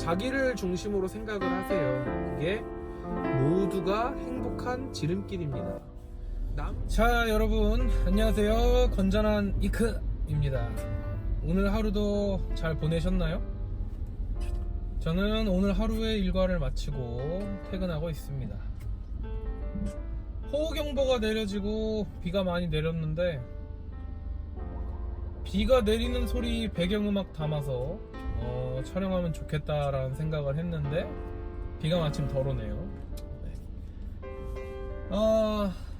자기를 중심으로 생각을 하세요. 그게 모두가 행복한 지름길입니다. 자, 여러분 안녕하세요. 건전한 이크입니다. 오늘 하루도 잘 보내셨나요? 저는 오늘 하루의 일과를 마치고 퇴근하고 있습니다. 호우경보가 내려지고 비가 많이 내렸는데, 비가 내리는 소리 배경음악 담아서 촬영하면 좋겠다라는 생각을 했는데 비가 마침 덜 오네요.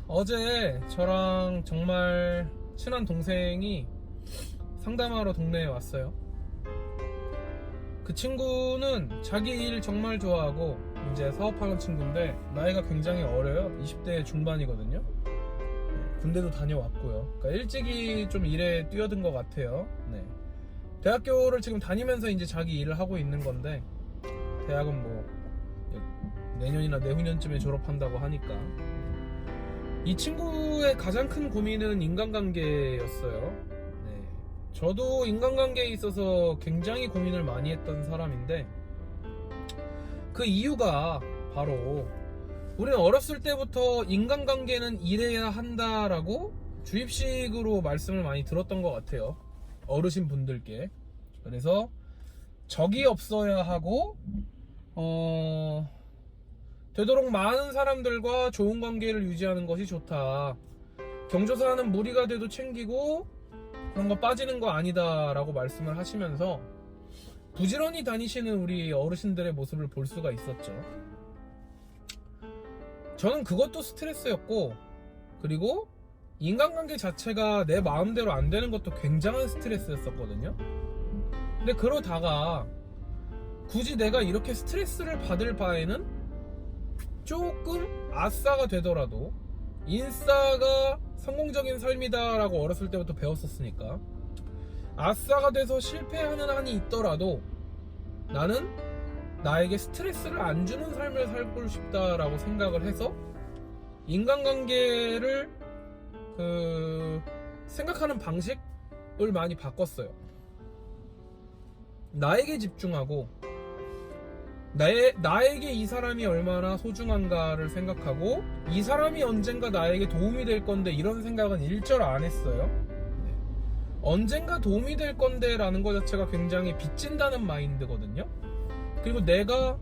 어제 저랑 정말 친한 동생이 상담하러 동네에 왔어요. 그 친구는 자기 일 정말 좋아하고 이제 사업하는 친구인데 나이가 굉장히 어려요. 20대 중반이거든요. 군대도 다녀왔고요. 그러니까 일찍이 좀 일에 뛰어든 것 같아요. 네. 대학교를 지금 다니면서 이제 자기 일을 하고 있는 건데, 대학은 뭐 내년이나 내후년쯤에 졸업한다고 하니까. 이 친구의 가장 큰 고민은 인간관계였어요. 네. 저도 인간관계에 있어서 굉장히 고민을 많이 했던 사람인데, 그 이유가 바로 우리는 어렸을 때부터 인간관계는 이래야 한다라고 주입식으로 말씀을 많이 들었던 것 같아요. 어르신 분들께. 그래서 적이 없어야 하고 되도록 많은 사람들과 좋은 관계를 유지하는 것이 좋다. 경조사는 무리가 돼도 챙기고 그런 거 빠지는 거 아니다 라고 말씀을 하시면서 부지런히 다니시는 우리 어르신들의 모습을 볼 수가 있었죠. 저는 그것도 스트레스였고, 그리고 인간관계 자체가 내 마음대로 안 되는 것도 굉장한 스트레스였었거든요. 근데 그러다가 굳이 내가 이렇게 스트레스를 받을 바에는 조금 아싸가 되더라도, 인싸가 성공적인 삶이다 라고 어렸을 때부터 배웠었으니까, 아싸가 돼서 실패하는 한이 있더라도 나는 나에게 스트레스를 안 주는 삶을 살고 싶다라고 생각을 해서 인간관계를 생각하는 방식을 많이 바꿨어요. 나에게 집중하고 나에게 이 사람이 얼마나 소중한가를 생각하고, 이 사람이 언젠가 나에게 도움이 될 건데 이런 생각은 일절 안 했어요. 언젠가 도움이 될 건데 라는 것 자체가 굉장히 빚진다는 마인드거든요. 그리고 내가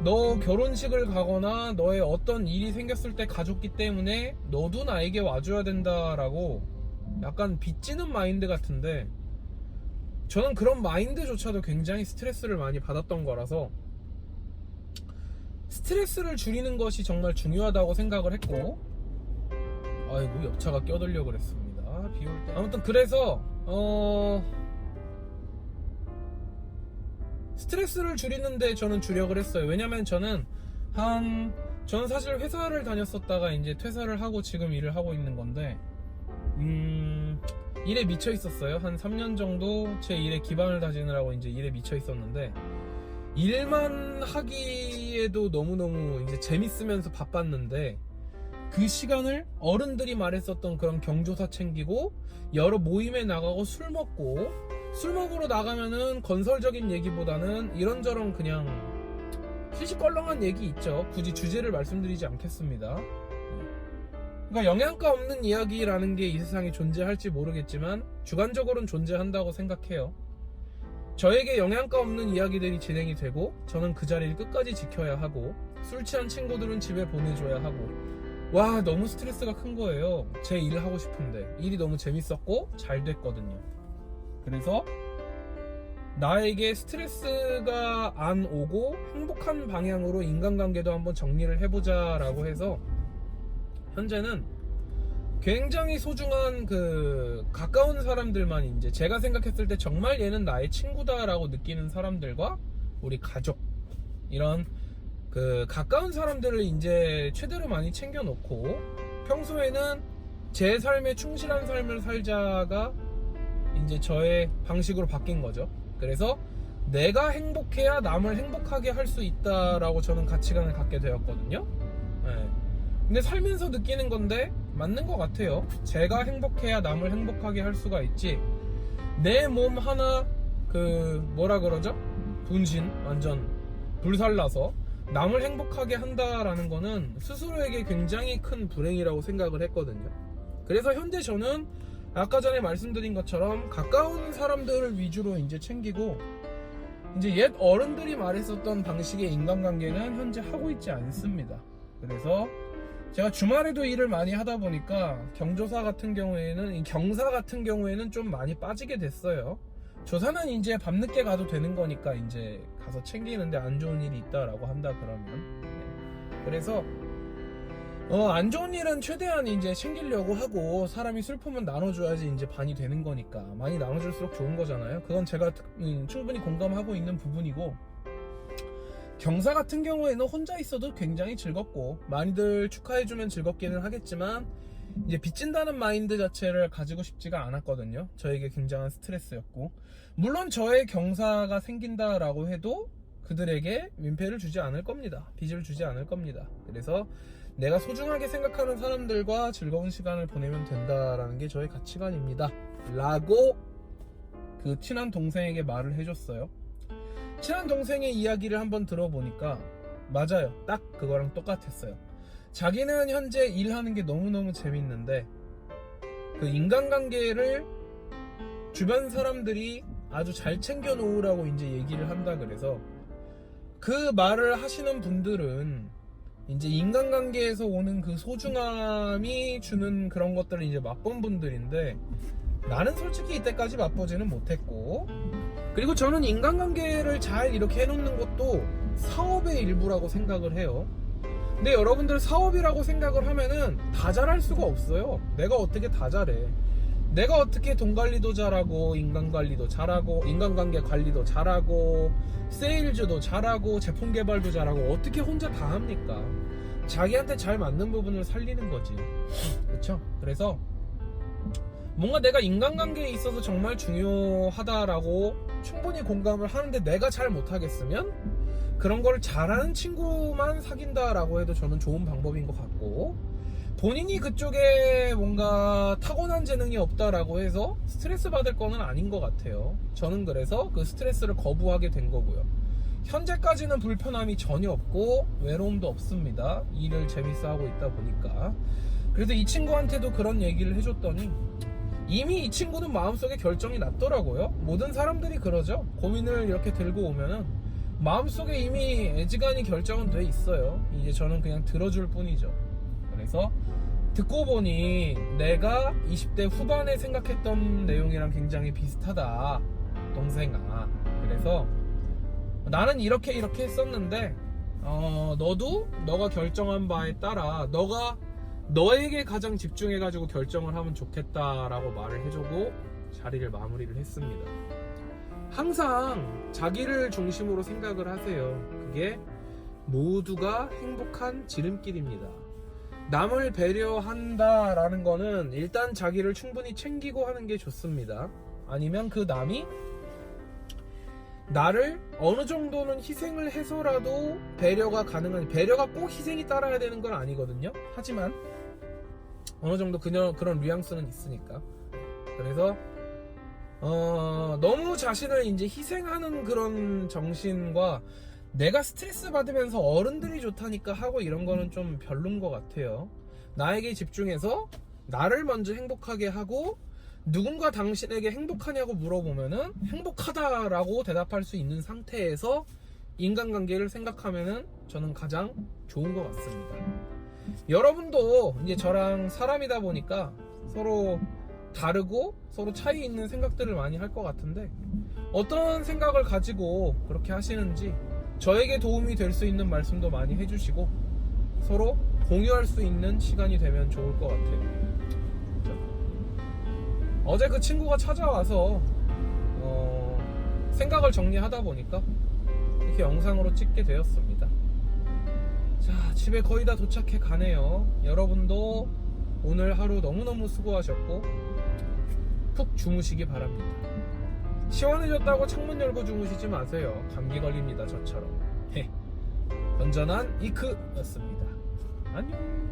너 결혼식을 가거나 너의 어떤 일이 생겼을 때 가줬기 때문에 너도 나에게 와줘야 된다라고 약간 빚지는 마인드 같은데, 저는 그런 마인드조차도 굉장히 스트레스를 많이 받았던 거라서 스트레스를 줄이는 것이 정말 중요하다고 생각을 했고, 아이고 옆차가 껴들려 그랬습니다. 비 올 때. 아무튼 그래서 스트레스를 줄이는데 저는 주력을 했어요. 왜냐면 저는 사실 회사를 다녔었다가 이제 퇴사를 하고 지금 일을 하고 있는 건데, 일에 미쳐 있었어요. 한 3년 정도 제 일에 기반을 다지느라고 이제 일에 미쳐 있었는데, 일만 하기에도 너무너무 이제 재밌으면서 바빴는데, 그 시간을 어른들이 말했었던 그런 경조사 챙기고 여러 모임에 나가고 술 먹으러 나가면은 건설적인 얘기보다는 이런저런 그냥 시시껄렁한 얘기 있죠. 굳이 주제를 말씀드리지 않겠습니다. 그러니까 영양가 없는 이야기라는 게 이 세상에 존재할지 모르겠지만 주관적으로는 존재한다고 생각해요. 저에게 영양가 없는 이야기들이 진행이 되고 저는 그 자리를 끝까지 지켜야 하고, 술 취한 친구들은 집에 보내줘야 하고, 와 너무 스트레스가 큰 거예요. 제 일을 하고 싶은데 일이 너무 재밌었고 잘 됐거든요. 그래서 나에게 스트레스가 안 오고 행복한 방향으로 인간관계도 한번 정리를 해보자 라고 해서 현재는 굉장히 소중한 가까운 사람들만, 이제 제가 생각했을 때 정말 얘는 나의 친구다 라고 느끼는 사람들과 우리 가족, 이런 가까운 사람들을 이제 최대로 많이 챙겨놓고, 평소에는 제 삶에 충실한 삶을 살자가 이제 저의 방식으로 바뀐 거죠. 그래서 내가 행복해야 남을 행복하게 할 수 있다라고 저는 가치관을 갖게 되었거든요. 네. 근데 살면서 느끼는 건데 맞는 것 같아요. 제가 행복해야 남을 행복하게 할 수가 있지, 내 몸 하나 뭐라 그러죠? 분신 완전 불살라서 남을 행복하게 한다라는 거는 스스로에게 굉장히 큰 불행이라고 생각을 했거든요. 그래서 현재 저는 아까 전에 말씀드린 것처럼 가까운 사람들을 위주로 이제 챙기고, 이제 옛 어른들이 말했었던 방식의 인간관계는 현재 하고 있지 않습니다. 그래서 제가 주말에도 일을 많이 하다 보니까 경사 같은 경우에는 좀 많이 빠지게 됐어요. 조사는 이제 밤늦게 가도 되는 거니까 이제 가서 챙기는데 안 좋은 일이 있다라고 한다 그러면. 그래서 안 좋은 일은 최대한 이제 챙기려고 하고, 사람이 슬픔은 나눠줘야지 이제 반이 되는 거니까 많이 나눠줄수록 좋은 거잖아요. 그건 제가 충분히 공감하고 있는 부분이고, 경사 같은 경우에는 혼자 있어도 굉장히 즐겁고 많이들 축하해주면 즐겁기는 하겠지만, 이제 빚진다는 마인드 자체를 가지고 싶지가 않았거든요. 저에게 굉장한 스트레스였고, 물론 저의 경사가 생긴다라고 해도 그들에게 민폐를 주지 않을 겁니다. 빚을 주지 않을 겁니다. 그래서 내가 소중하게 생각하는 사람들과 즐거운 시간을 보내면 된다라는 게 저의 가치관입니다 라고 그 친한 동생에게 말을 해줬어요. 친한 동생의 이야기를 한번 들어보니까 맞아요, 딱 그거랑 똑같았어요. 자기는 현재 일하는 게 너무너무 재밌는데 그 인간관계를 주변 사람들이 아주 잘 챙겨 놓으라고 이제 얘기를 한다 그래서, 그 말을 하시는 분들은 이제 인간관계에서 오는 그 소중함이 주는 그런 것들을 이제 맛본 분들인데, 나는 솔직히 이때까지 맛보지는 못했고, 그리고 저는 인간관계를 잘 이렇게 해놓는 것도 사업의 일부라고 생각을 해요. 근데 여러분들 사업이라고 생각을 하면은 다 잘할 수가 없어요. 내가 어떻게 다 잘해. 내가 어떻게 돈 관리도 잘하고, 인간 관리도 잘하고, 인간관계 관리도 잘하고, 세일즈도 잘하고, 제품 개발도 잘하고, 어떻게 혼자 다 합니까? 자기한테 잘 맞는 부분을 살리는 거지. 그쵸? 그래서 뭔가 내가 인간관계에 있어서 정말 중요하다라고 충분히 공감을 하는데 내가 잘 못하겠으면 그런 걸 잘하는 친구만 사귄다라고 해도 저는 좋은 방법인 것 같고, 본인이 그쪽에 뭔가 타고난 재능이 없다라고 해서 스트레스 받을 거는 아닌 것 같아요. 저는 그래서 그 스트레스를 거부하게 된 거고요. 현재까지는 불편함이 전혀 없고 외로움도 없습니다. 일을 재밌어 하고 있다 보니까. 그래서 이 친구한테도 그런 얘기를 해줬더니 이미 이 친구는 마음속에 결정이 났더라고요. 모든 사람들이 그러죠. 고민을 이렇게 들고 오면은 마음속에 이미 애지간히 결정은 돼 있어요. 이제 저는 그냥 들어줄 뿐이죠. 그래서 듣고 보니 내가 20대 후반에 생각했던 내용이랑 굉장히 비슷하다, 동생아. 그래서 나는 이렇게 했었는데 너도 너가 결정한 바에 따라 너가 너에게 가장 집중해가지고 결정을 하면 좋겠다라고 말을 해주고 자리를 마무리를 했습니다. 항상 자기를 중심으로 생각을 하세요. 그게 모두가 행복한 지름길입니다. 남을 배려한다라는 거는 일단 자기를 충분히 챙기고 하는 게 좋습니다. 아니면 그 남이 나를 어느 정도는 희생을 해서라도 배려가 가능한, 배려가 꼭 희생이 따라야 되는 건 아니거든요. 하지만 어느 정도 그런 뉘앙스는 있으니까. 그래서 너무 자신을 이제 희생하는 그런 정신과 내가 스트레스 받으면서 어른들이 좋다니까 하고 이런 거는 좀 별론 것 같아요. 나에게 집중해서 나를 먼저 행복하게 하고, 누군가 당신에게 행복하냐고 물어보면은 행복하다라고 대답할 수 있는 상태에서 인간관계를 생각하면은 저는 가장 좋은 것 같습니다. 여러분도 이제 저랑 사람이다 보니까 서로 다르고 서로 차이 있는 생각들을 많이 할 것 같은데, 어떤 생각을 가지고 그렇게 하시는지 저에게 도움이 될 수 있는 말씀도 많이 해주시고 서로 공유할 수 있는 시간이 되면 좋을 것 같아요. 어제 그 친구가 찾아와서 생각을 정리하다 보니까 이렇게 영상으로 찍게 되었습니다. 자, 집에 거의 다 도착해 가네요. 여러분도 오늘 하루 너무너무 수고하셨고 푹 주무시기 바랍니다. 시원해졌다고 창문 열고 주무시지 마세요. 감기 걸립니다, 저처럼. 건전한 이크였습니다. 안녕.